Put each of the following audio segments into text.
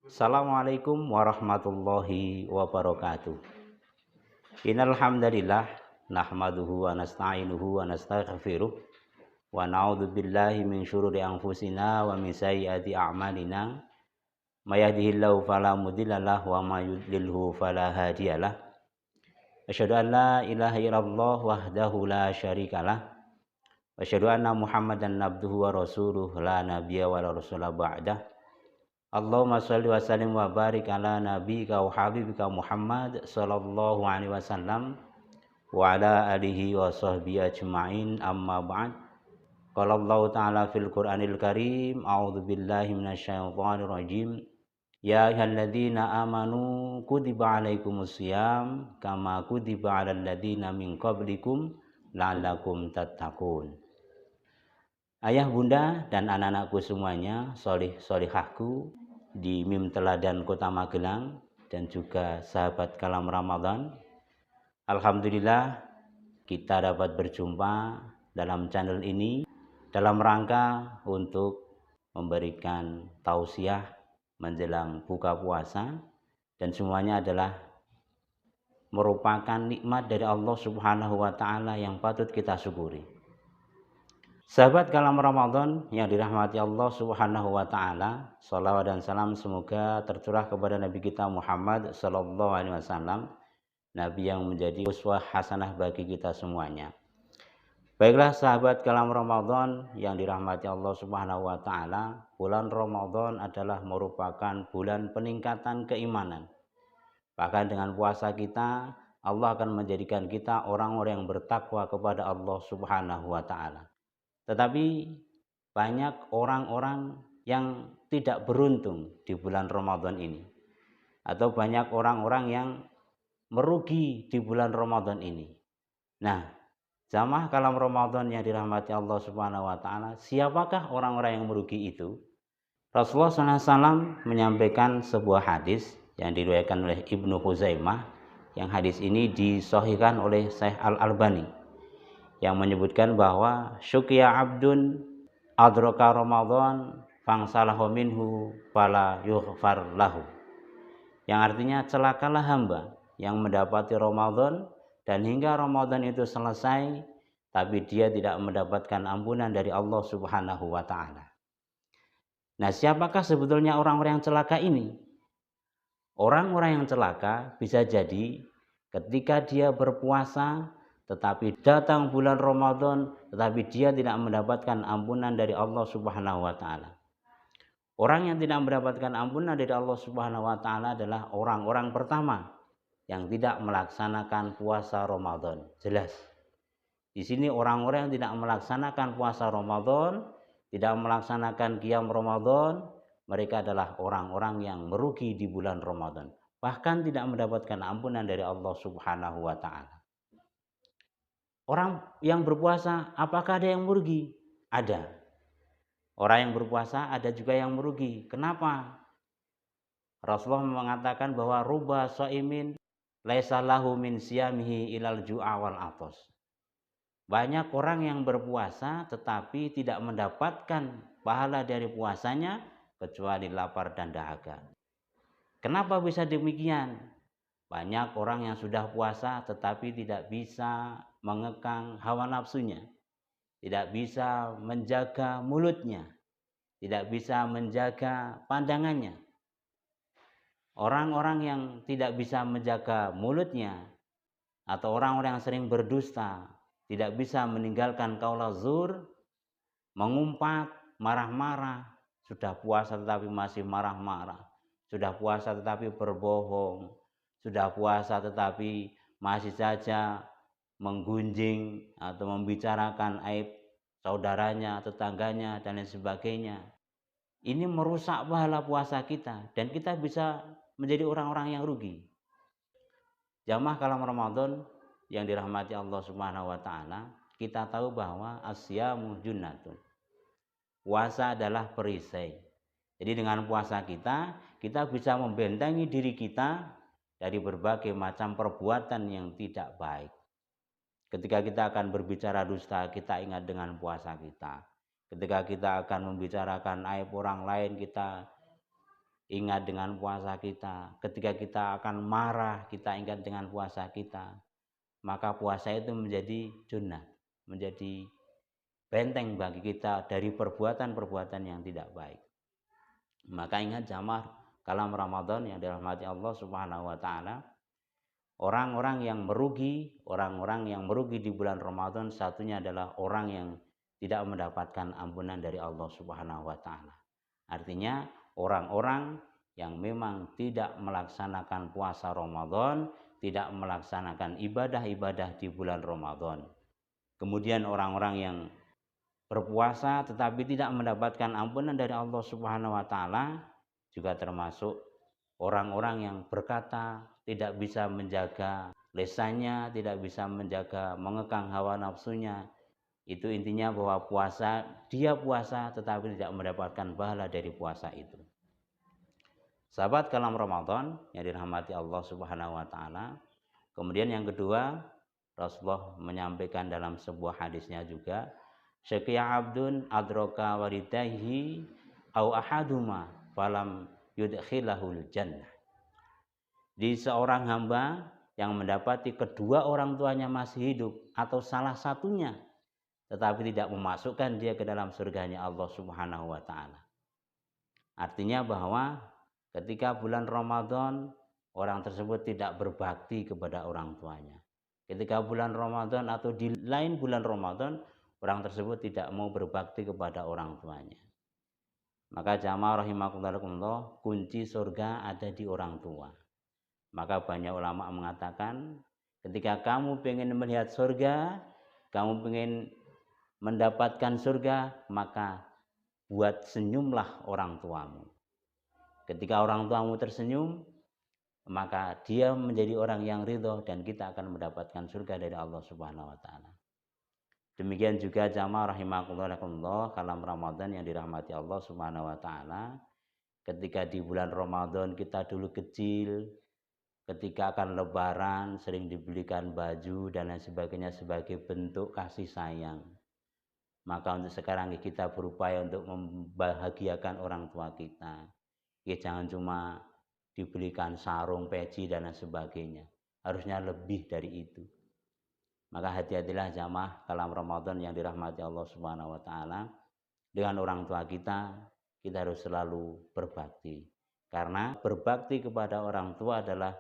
Assalamualaikum warahmatullahi wabarakatuh. Innal hamdalillah nahmaduhu wa nasta'inuhu wa nastaghfiruh wa na'udzu billahi min syururi anfusina wa min sayyiati a'malina. May yahdihillahu fala mudhillalah wa may yudlilhu fala hadiyalah. Asyhadu an la ilaha illallah wahdahu la syarikalah wa asyhadu anna Muhammadan abduhu wa rasuluh la nabiyya wa la rasula ba'dah. Allahumma sholli wa sallim wa barik ala nabiyyika wa habibika Muhammad sallallahu alaihi wasallam wa ala alihi wa sahbihi ajma'in, amma ba'd. Qala Allah ta'ala fil Qur'anil Karim, a'udzu billahi minasyaitonir rajim. Ya ayyuhalladzina amanu kutiba alaikumus syiyam kama kutiba alal ladzina min qablikum la'allakum tattaqun. Ayah, bunda, dan anak-anakku semuanya, solih-solihahku di MIM Teladan Kota Magelang, dan juga sahabat Kalam Ramadan. Alhamdulillah kita dapat berjumpa dalam channel ini dalam rangka untuk memberikan tausiah menjelang buka puasa, dan semuanya adalah merupakan nikmat dari Allah Subhanahu wa Ta'ala yang patut kita syukuri. Sahabat Kalam Ramadan yang dirahmati Allah Subhanahu wa Ta'ala, salawat dan salam semoga tercurah kepada Nabi kita Muhammad sallallahu alaihi wasallam, Nabi yang menjadi uswah hasanah bagi kita semuanya. Baiklah sahabat Kalam Ramadan yang dirahmati Allah Subhanahu wa Ta'ala, bulan Ramadan adalah merupakan bulan peningkatan keimanan. Bahkan dengan puasa kita, Allah akan menjadikan kita orang-orang yang bertakwa kepada Allah Subhanahu wa Ta'ala. Tetapi banyak orang-orang yang tidak beruntung di bulan Ramadan ini, atau banyak orang-orang yang merugi di bulan Ramadan ini. Nah, jamaah Kalam Ramadan yang dirahmati Allah Subhanahu wa Ta'ala, siapakah orang-orang yang merugi itu? Rasulullah SAW menyampaikan sebuah hadis yang diriwayatkan oleh Ibnu Huzaimah, yang hadis ini disahihkan oleh Syekh Al-Albani, yang menyebutkan bahwa syukiya abdun adraka Ramadan fangsalahu minhu fala yughfar lahu, yang artinya celakalah hamba yang mendapati Ramadan dan hingga Ramadan itu selesai tapi dia tidak mendapatkan ampunan dari Allah Subhanahu wa Ta'ala. Nah, siapakah sebetulnya orang-orang yang celaka ini? Orang-orang yang celaka bisa jadi ketika dia berpuasa tetapi datang bulan Ramadan tetapi dia tidak mendapatkan ampunan dari Allah Subhanahu wa Ta'ala. Orang yang tidak mendapatkan ampunan dari Allah Subhanahu wa Ta'ala adalah orang-orang pertama yang tidak melaksanakan puasa Ramadan. Jelas. Di sini orang-orang yang tidak melaksanakan puasa Ramadan, tidak melaksanakan qiyam Ramadan, mereka adalah orang-orang yang merugi di bulan Ramadan. Bahkan tidak mendapatkan ampunan dari Allah Subhanahu wa Ta'ala. Orang yang berpuasa, apakah ada yang merugi? Ada. Orang yang berpuasa ada juga yang merugi. Kenapa? Rasulullah mengatakan bahwa ruba shaimin laisa lahu min siyamihi ilal ju'a wal athos. Banyak orang yang berpuasa tetapi tidak mendapatkan pahala dari puasanya kecuali lapar dan dahaga. Kenapa bisa demikian? Banyak orang yang sudah puasa tetapi tidak bisa mengekang hawa nafsunya, tidak bisa menjaga mulutnya, tidak bisa menjaga pandangannya. Orang-orang yang tidak bisa menjaga mulutnya atau orang-orang yang sering berdusta, tidak bisa meninggalkan qaula zur, mengumpat, marah-marah, sudah puasa tetapi masih marah-marah, sudah puasa tetapi berbohong, sudah puasa tetapi masih saja menggunjing atau membicarakan aib saudaranya, tetangganya, dan lain sebagainya. Ini merusak pahala puasa kita dan kita bisa menjadi orang-orang yang rugi. Jamaah Kalam Ramadan yang dirahmati Allah Subhanahu wa Ta'ala, kita tahu bahwa asyamu junnatun. Puasa adalah perisai. Jadi dengan puasa kita bisa membentengi diri kita dari berbagai macam perbuatan yang tidak baik. Ketika kita akan berbicara dusta, kita ingat dengan puasa kita. Ketika kita akan membicarakan aib orang lain, kita ingat dengan puasa kita. Ketika kita akan marah, kita ingat dengan puasa kita. Maka puasa itu menjadi junnah, menjadi benteng bagi kita dari perbuatan-perbuatan yang tidak baik. Maka ingat jamaah kalam Ramadan yang dirahmati Allah Subhanahu wa taala, orang-orang yang merugi di bulan Ramadan satunya adalah orang yang tidak mendapatkan ampunan dari Allah Subhanahu wa taala. Artinya orang-orang yang memang tidak melaksanakan puasa Ramadan, tidak melaksanakan ibadah-ibadah di bulan Ramadan. Kemudian orang-orang yang berpuasa tetapi tidak mendapatkan ampunan dari Allah Subhanahu wa taala juga termasuk orang-orang yang berkata tidak bisa menjaga lisannya, tidak bisa menjaga mengekang hawa nafsunya. Itu intinya bahwa dia puasa tetapi tidak mendapatkan pahala dari puasa itu. Sahabat kalam Ramadan yang dirahmati Allah Subhanahu wa taala. Kemudian yang kedua, Rasulullah menyampaikan dalam sebuah hadisnya juga, syaqiya abdun adraka waridaihi au ahaduma falam yudkhilahul jannah. Di seorang hamba yang mendapati kedua orang tuanya masih hidup atau salah satunya tetapi tidak memasukkan dia ke dalam surganya Allah Subhanahu wa taala. Artinya bahwa ketika bulan Ramadan orang tersebut tidak berbakti kepada orang tuanya. Ketika bulan Ramadan atau di lain bulan Ramadan orang tersebut tidak mau berbakti kepada orang tuanya. Maka jamaah rahimakumullah, kunci surga ada di orang tua. Maka banyak ulama mengatakan ketika kamu pengen melihat surga, kamu pengen mendapatkan surga, maka buat senyumlah orang tuamu. Ketika orang tuamu tersenyum, maka dia menjadi orang yang ridho dan kita akan mendapatkan surga dari Allah Subhanahu wa taala. Demikian juga jamaah rahimakumullah kalam Ramadan yang dirahmati Allah Subhanahu wa taala. Ketika di bulan Ramadan kita dulu kecil, ketika akan lebaran sering dibelikan baju dan lain sebagainya sebagai bentuk kasih sayang. Maka untuk sekarang kita berupaya untuk membahagiakan orang tua kita. Ya jangan cuma dibelikan sarung, peci dan lain sebagainya. Harusnya lebih dari itu. Maka hati-hatilah jamaah kalam Ramadan yang dirahmati Allah Subhanahu wa taala. Dengan orang tua kita harus selalu berbakti. Karena berbakti kepada orang tua adalah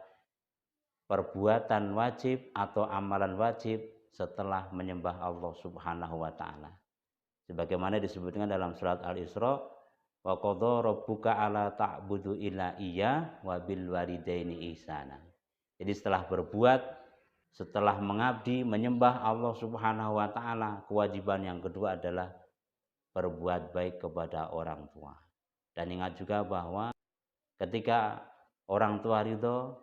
perbuatan wajib atau amalan wajib setelah menyembah Allah Subhanahu wa taala. Sebagaimana disebutkan dalam surat Al-Isra, wa qadha rabbuka alla ta'budu illa iya wa bil walidaini ihsana. Jadi setelah mengabdi menyembah Allah Subhanahu wa taala, kewajiban yang kedua adalah berbuat baik kepada orang tua. Dan ingat juga bahwa ketika orang tua ridho,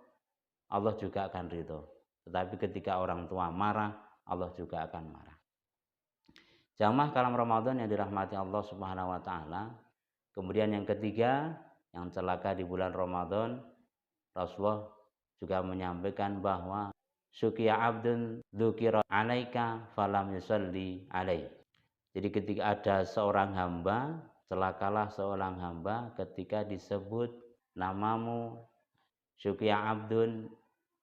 Allah juga akan ridho. Tetapi ketika orang tua marah, Allah juga akan marah. Jamaah kalam Ramadan yang dirahmati Allah Subhanahu wa taala. Kemudian yang ketiga, yang celaka di bulan Ramadan, Rasulullah juga menyampaikan bahwa syukiya abdun dzukira alaika falam yusalli alaih. Jadi ketika ada seorang hamba, celakalah seorang hamba ketika disebut namamu syukiya abdun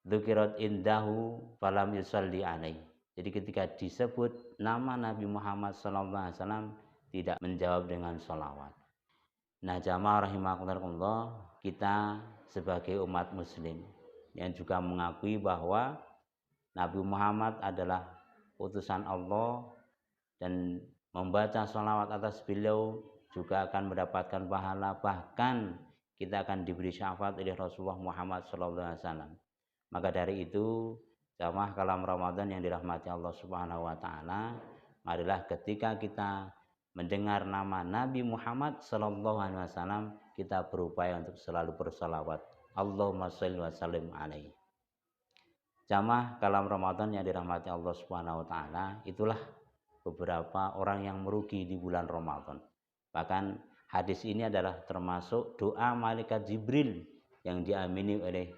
dzukirat indahu falam yusalli alaih. Jadi ketika disebut nama Nabi Muhammad SAW tidak menjawab dengan sholawat. Nah jamaah rahimakumullah, kita sebagai umat muslim yang juga mengakui bahwa Nabi Muhammad adalah utusan Allah dan membaca sholawat atas beliau juga akan mendapatkan pahala, bahkan kita akan diberi syafaat oleh Rasulullah Muhammad SAW. Maka dari itu jamaah kalam Ramadan yang dirahmati Allah Subhanahu wa taala, marilah ketika kita mendengar nama Nabi Muhammad SAW, kita berupaya untuk selalu bersalawat. Allahumma sholli wa sallim alaihi. Jamaah kalam Ramadan yang dirahmati Allah Subhanahu wa taala, itulah beberapa orang yang merugi di bulan Ramadan. Bahkan hadis ini adalah termasuk doa malaikat Jibril yang diamini oleh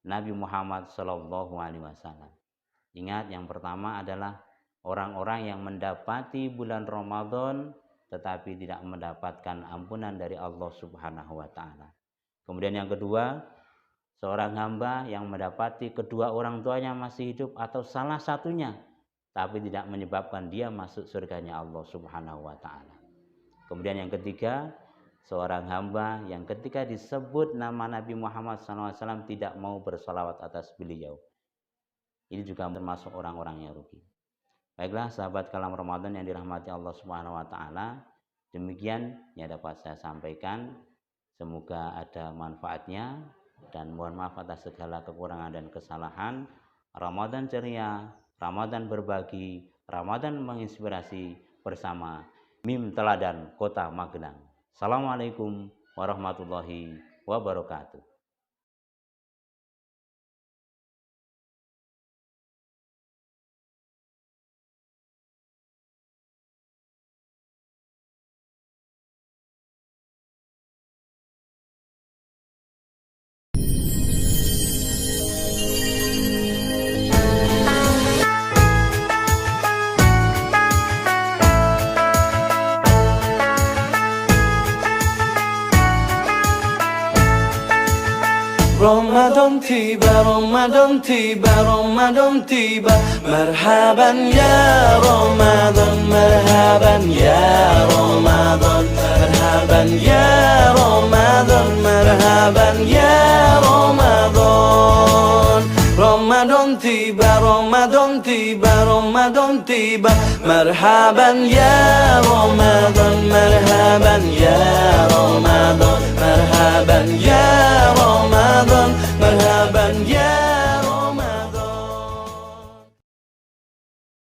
Nabi Muhammad SAW. Ingat, yang pertama adalah orang-orang yang mendapati bulan Ramadan tetapi tidak mendapatkan ampunan dari Allah Subhanahu wa taala. Kemudian yang kedua, seorang hamba yang mendapati kedua orang tuanya masih hidup atau salah satunya, tapi tidak menyebabkan dia masuk surganya Allah Subhanahu wa ta'ala. Kemudian yang ketiga, seorang hamba yang ketika disebut nama Nabi Muhammad SAW tidak mau bersalawat atas beliau. Ini juga termasuk orang-orang yang rugi. Baiklah sahabat Kalam Ramadan yang dirahmati Allah Subhanahu wa ta'ala, demikian yang dapat saya sampaikan. Semoga ada manfaatnya dan mohon maaf atas segala kekurangan dan kesalahan. Ramadan ceria, Ramadan berbagi, Ramadan menginspirasi bersama Mim Teladan Kota Magelang. Assalamualaikum warahmatullahi wabarakatuh. Ramadan tiba, Ramadan tiba, Ramadan tiba. Marhaban ya Ramadan, marhaban ya Ramadan, marhaban ya Ramadan, marhaban ya Ramadan. Ramadan tiba, Ramadan tiba, Ramadan tiba. Marhaban ya Ramadan, marhaban ya